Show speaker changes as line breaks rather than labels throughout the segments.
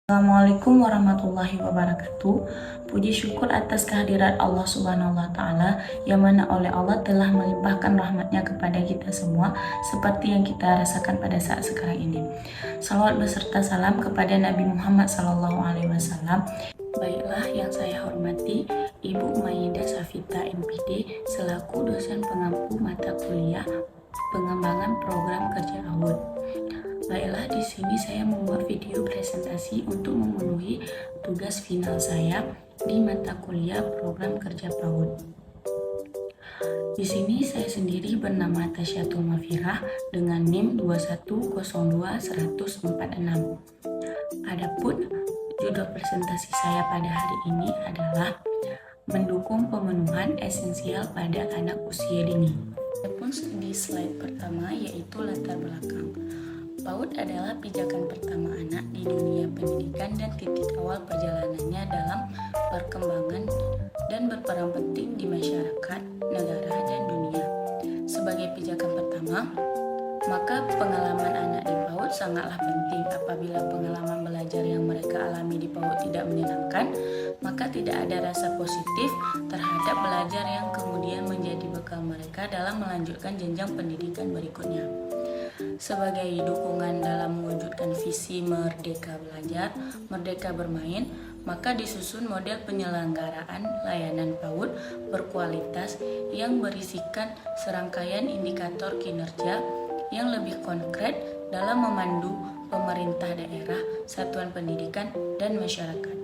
Assalamualaikum warahmatullahi wabarakatuh. Puji syukur atas kehadirat Allah Subhanahu wa Ta'ala, yang mana oleh Allah telah melimpahkan rahmatnya kepada kita semua, seperti yang kita rasakan pada saat sekarang ini. Salawat beserta salam kepada Nabi Muhammad SAW. Baiklah, yang saya hormati Ibu Maidah Safita MPD selaku dosen pengampu mata kuliah pengembangan program kerja AUD. Baiklah, di sini saya membuat video presentasi untuk memenuhi tugas final saya di mata kuliah program kerja PAUD. Di sini saya sendiri bernama Tasyatul Mafirah dengan NIM 2102146. Adapun judul presentasi saya pada hari ini adalah mendukung pemenuhan esensial pada anak usia dini. Adapun di slide pertama yaitu latar belakang. PAUD adalah pijakan pertama anak di dunia pendidikan dan titik awal perjalanannya dalam perkembangan dan berperan penting di masyarakat, negara, dan dunia. Sebagai pijakan pertama, maka pengalaman anak di PAUD sangatlah penting. Apabila pengalaman belajar yang mereka alami di PAUD tidak menyenangkan, maka tidak ada rasa positif terhadap belajar yang kemudian menjadi bekal mereka dalam melanjutkan jenjang pendidikan berikutnya. Sebagai dukungan dalam mewujudkan visi Merdeka Belajar, Merdeka Bermain, maka disusun model penyelenggaraan layanan PAUD berkualitas yang berisikan serangkaian indikator kinerja yang lebih konkret dalam memandu pemerintah daerah, satuan pendidikan, dan masyarakat.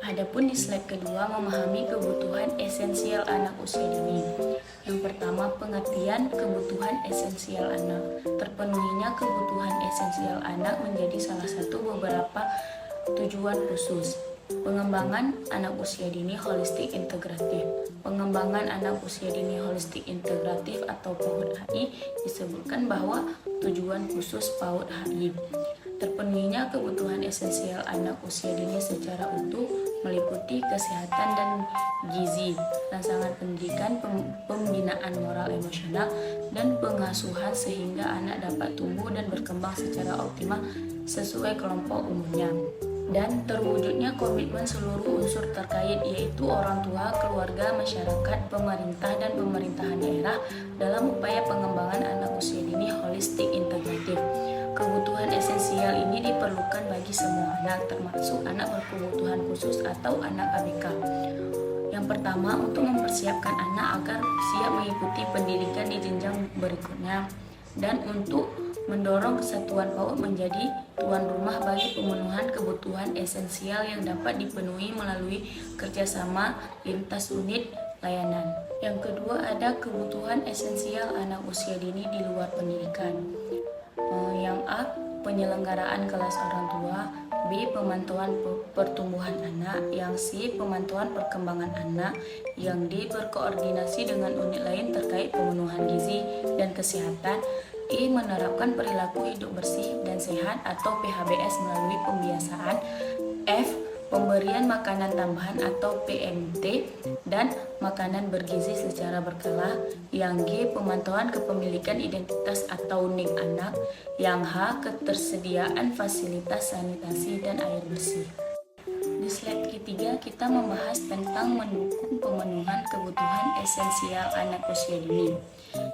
Adapun di slide kedua, memahami kebutuhan esensial anak usia dini. Yang pertama, pengertian kebutuhan esensial anak. Terpenuhinya kebutuhan esensial anak menjadi salah satu beberapa tujuan khusus. Pengembangan anak usia dini holistik integratif. Pengembangan anak usia dini holistik integratif atau PAUD HI disebutkan bahwa tujuan khusus PAUD HI. Terpenuhinya kebutuhan esensial anak usia dini secara utuh meliputi kesehatan dan gizi, rangsangan pendidikan, pembinaan moral emosional, dan pengasuhan sehingga anak dapat tumbuh dan berkembang secara optimal sesuai kelompok umurnya. Dan terwujudnya komitmen seluruh unsur terkait yaitu orang tua, keluarga, masyarakat, pemerintah, dan pemerintahan daerah dalam upaya pengembangan anak usia dini holistik integratif. Kebutuhan esensial ini diperlukan bagi semua anak, termasuk anak berkebutuhan khusus atau anak ABK. Yang pertama, untuk mempersiapkan anak agar siap mengikuti pendidikan di jenjang berikutnya, dan untuk mendorong kesatuan PAUD menjadi tuan rumah bagi pemenuhan kebutuhan esensial yang dapat dipenuhi melalui kerjasama lintas unit layanan. Yang kedua, ada kebutuhan esensial anak usia dini di luar pendidikan. Yang A, penyelenggaraan kelas orang tua. B, pemantauan pertumbuhan anak. Yang C, pemantauan perkembangan anak. Yang D, berkoordinasi dengan unit lain terkait pemenuhan gizi dan kesehatan. E, menerapkan perilaku hidup bersih dan sehat atau PHBS melalui pembiasaan. F, pemberian makanan tambahan atau PMT dan makanan bergizi secara berkala. Yang G, pemantauan kepemilikan identitas atau NIK anak. Yang H, ketersediaan fasilitas sanitasi dan air bersih. Di slide ketiga, kita membahas tentang mendukung pemenuhan kebutuhan esensial anak usia dini.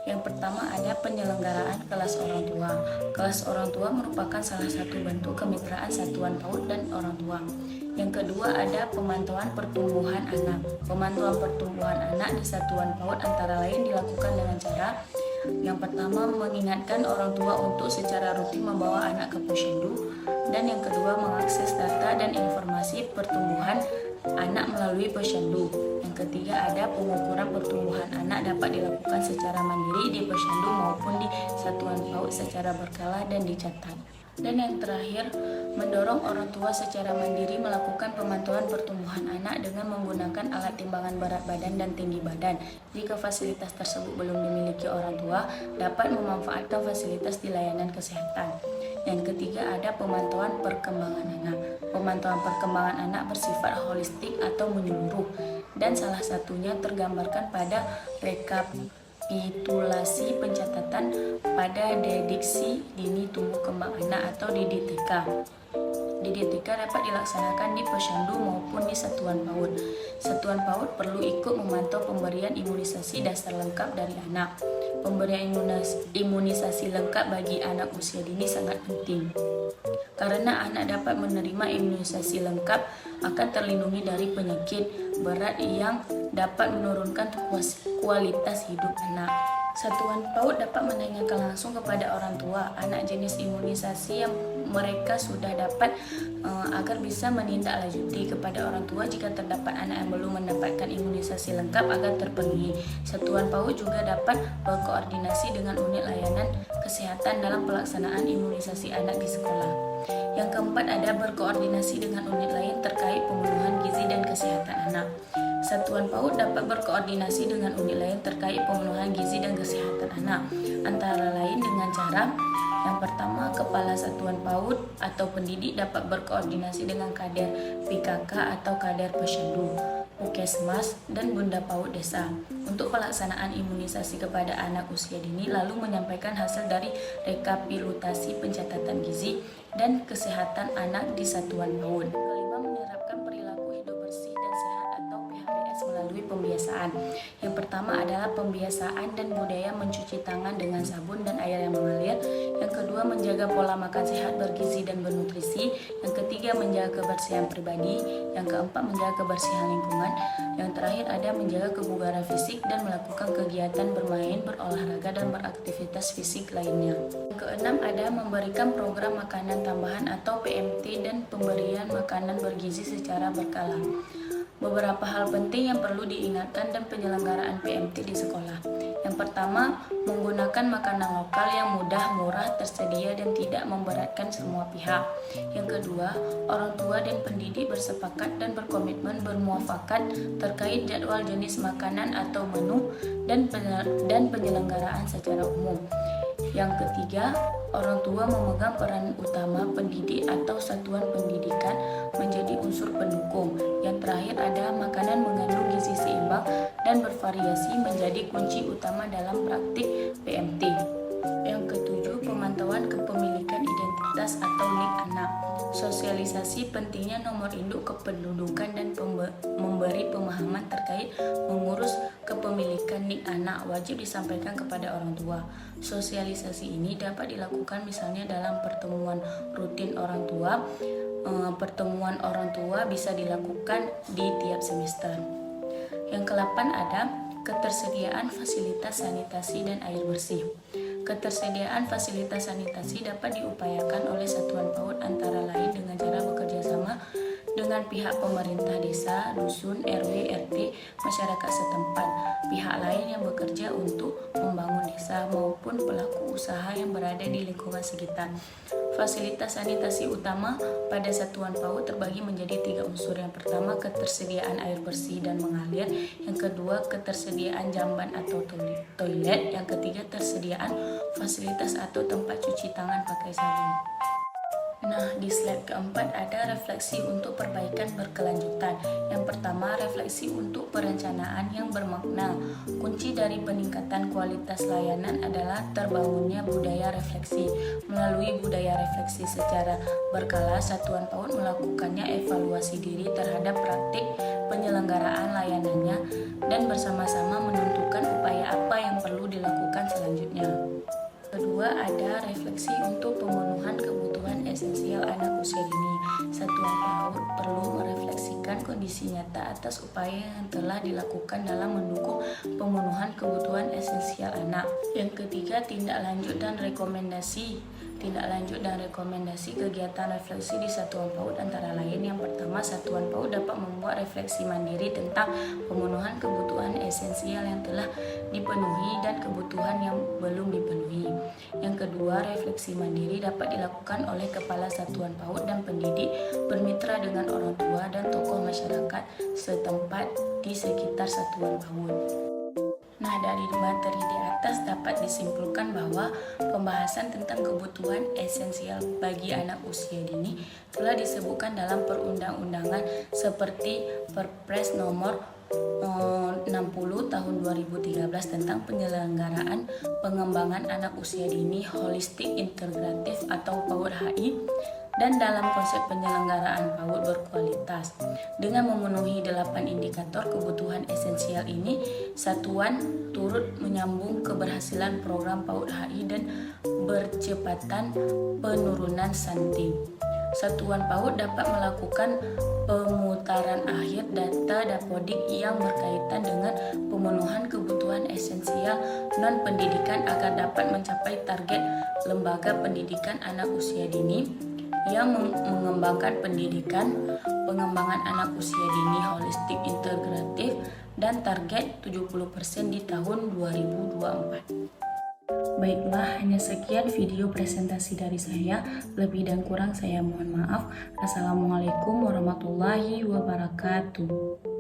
Yang pertama, ada penyelenggaraan kelas orang tua. Kelas orang tua merupakan salah satu bentuk kemitraan satuan PAUD dan orang tua. Yang kedua, ada pemantauan pertumbuhan anak. Pemantauan pertumbuhan anak di satuan PAUD antara lain dilakukan dengan cara: yang pertama, mengingatkan orang tua untuk secara rutin membawa anak ke posyandu, dan yang kedua, mengakses data dan informasi pertumbuhan anak melalui posyandu. Yang ketiga, ada pengukuran pertumbuhan anak dapat dilakukan secara mandiri di posyandu maupun di satuan PAUD secara berkala dan dicatat. Dan yang terakhir, mendorong orang tua secara mandiri melakukan pemantauan pertumbuhan anak dengan menggunakan alat timbangan berat badan dan tinggi badan. Jika fasilitas tersebut belum dimiliki orang tua, dapat memanfaatkan fasilitas di layanan kesehatan. Yang ketiga, ada pemantauan perkembangan anak. Pemantauan perkembangan anak bersifat holistik atau menyeluruh, dan salah satunya tergambarkan pada rekapitulasi pencatatan pada dediksi dini tumbuh kembang anak atau DDTK. DDTK dapat dilaksanakan di posyandu maupun di satuan PAUD. Satuan PAUD perlu ikut memantau pemberian imunisasi dasar lengkap dari anak. Pemberian imunisasi lengkap bagi anak usia dini sangat penting, karena anak dapat menerima imunisasi lengkap akan terlindungi dari penyakit berat yang dapat menurunkan kualitas hidup anak. Satuan PAUD dapat menanyakan langsung kepada orang tua anak jenis imunisasi yang mereka sudah dapat agar bisa menindaklanjuti kepada orang tua jika terdapat anak yang belum mendapatkan imunisasi lengkap agar terpenuhi. Satuan PAUD juga dapat berkoordinasi dengan unit layanan kesehatan dalam pelaksanaan imunisasi anak di sekolah. Yang keempat, ada berkoordinasi dengan unit lain terkait pemenuhan gizi dan kesehatan anak. Satuan PAUD dapat berkoordinasi dengan unit lain terkait pemenuhan gizi dan kesehatan anak, antara lain dengan cara: yang pertama, kepala satuan PAUD atau pendidik dapat berkoordinasi dengan kader PKK atau kader posyandu, Puskesmas, dan Bunda PAUD desa untuk pelaksanaan imunisasi kepada anak usia dini, lalu menyampaikan hasil dari rekapitulasi pencatatan gizi dan kesehatan anak di satuan PAUD. Kelima, menerapkan perilaku hidup bersih dan sehat atau PHBS melalui pembiasaan. Yang pertama adalah pembiasaan dan budaya mencuci tangan dengan sabun dan air yang mengalir. Yang kedua, menjaga pola makan sehat, bergizi dan bernutrisi. Yang ketiga, menjaga kebersihan pribadi. Yang keempat, menjaga kebersihan lingkungan. Yang terakhir, ada menjaga kebugaran fisik dan melakukan kegiatan bermain, berolahraga dan beraktivitas fisik lainnya. Yang keenam, ada memberikan program makanan tambahan atau PMT dan pemberian makanan bergizi secara berkala. Beberapa hal penting yang perlu diingatkan dan penyelenggaraan PMT di sekolah. Yang pertama, menggunakan makanan lokal yang mudah, murah, tersedia, dan tidak memberatkan semua pihak. Yang kedua, orang tua dan pendidik bersepakat dan berkomitmen bermuafakat terkait jadwal jenis makanan atau menu dan penyelenggaraan secara umum. Yang ketiga, orang tua memegang peran utama, pendidik atau satuan pendidikan menjadi unsur pendukung. Yang terakhir, ada makanan mengandung gizi seimbang dan bervariasi menjadi kunci utama dalam praktik PMT. Yang ketujuh, pemantauan kepemilikan identitas atau NIK anak. Sosialisasi pentingnya nomor induk kependudukan dan memberi pemahaman terkait mengurus kepemilikan NIK anak wajib disampaikan kepada orang tua. Sosialisasi ini dapat dilakukan misalnya dalam pertemuan rutin orang tua. Pertemuan orang tua bisa dilakukan di tiap semester. Yang ke-8 ada ketersediaan fasilitas sanitasi dan air bersih. Ketersediaan fasilitas sanitasi dapat diupayakan oleh satuan PAUD antara lain dengan cara bekerja sama dengan pihak pemerintah desa, dusun, RW, RT, masyarakat setempat, pihak lain yang bekerja untuk membangun desa maupun pelaku usaha yang berada di lingkungan sekitar. Fasilitas sanitasi utama pada satuan PAUD terbagi menjadi 3 unsur. Yang pertama, ketersediaan air bersih dan mengalir. Yang kedua, ketersediaan jamban atau toilet. Yang ketiga, tersediaan fasilitas atau tempat cuci tangan pakai sabun. Nah, di slide keempat ada refleksi untuk perbaikan berkelanjutan. Yang pertama, refleksi untuk perencanaan yang bermakna. Kunci dari peningkatan kualitas layanan adalah terbangunnya budaya refleksi. Melalui budaya refleksi secara berkala, satuan PAUD melakukannya evaluasi diri terhadap praktik penyelenggaraan layanannya dan bersama-sama menentukan upaya apa yang perlu dilakukan selanjutnya. Kedua, ada refleksi untuk pemenuhan kebutuhan esensial anak usia dini. Satuan PAUD perlu merefleksikan kondisi nyata atas upaya yang telah dilakukan dalam mendukung pemenuhan kebutuhan esensial anak. Yang ketiga, tindak lanjut dan rekomendasi tindak lanjut dan rekomendasi kegiatan refleksi di satuan PAUD antara lain. Yang pertama, satuan PAUD dapat membuat refleksi mandiri tentang pemenuhan kebutuhan esensial yang telah dipenuhi dan kebutuhan yang belum dipenuhi. Yang kedua, refleksi mandiri dapat dilakukan oleh kepala satuan PAUD dan pendidik bermitra dengan orang tua dan tokoh masyarakat setempat di sekitar satuan PAUD. Nah, dari materi di atas dapat disimpulkan bahwa pembahasan tentang kebutuhan esensial bagi anak usia dini telah disebutkan dalam perundang-undangan seperti Perpres nomor 60 tahun 2013 tentang penyelenggaraan pengembangan anak usia dini holistik integratif atau PAUD HI, dan dalam konsep penyelenggaraan PAUD berkualitas. Dengan memenuhi 8 indikator kebutuhan esensial ini, satuan turut menyambung keberhasilan program PAUD HI dan percepatan penurunan stunting. Satuan PAUD dapat melakukan pemutaran akhir data dapodik yang berkaitan dengan pemenuhan kebutuhan esensial non-pendidikan agar dapat mencapai target lembaga pendidikan anak usia dini yang mengembangkan pengembangan anak usia dini holistik integratif dan target 70% di tahun 2024. Baiklah, hanya sekian video presentasi dari saya. Lebih dan kurang saya mohon maaf. Assalamualaikum warahmatullahi wabarakatuh.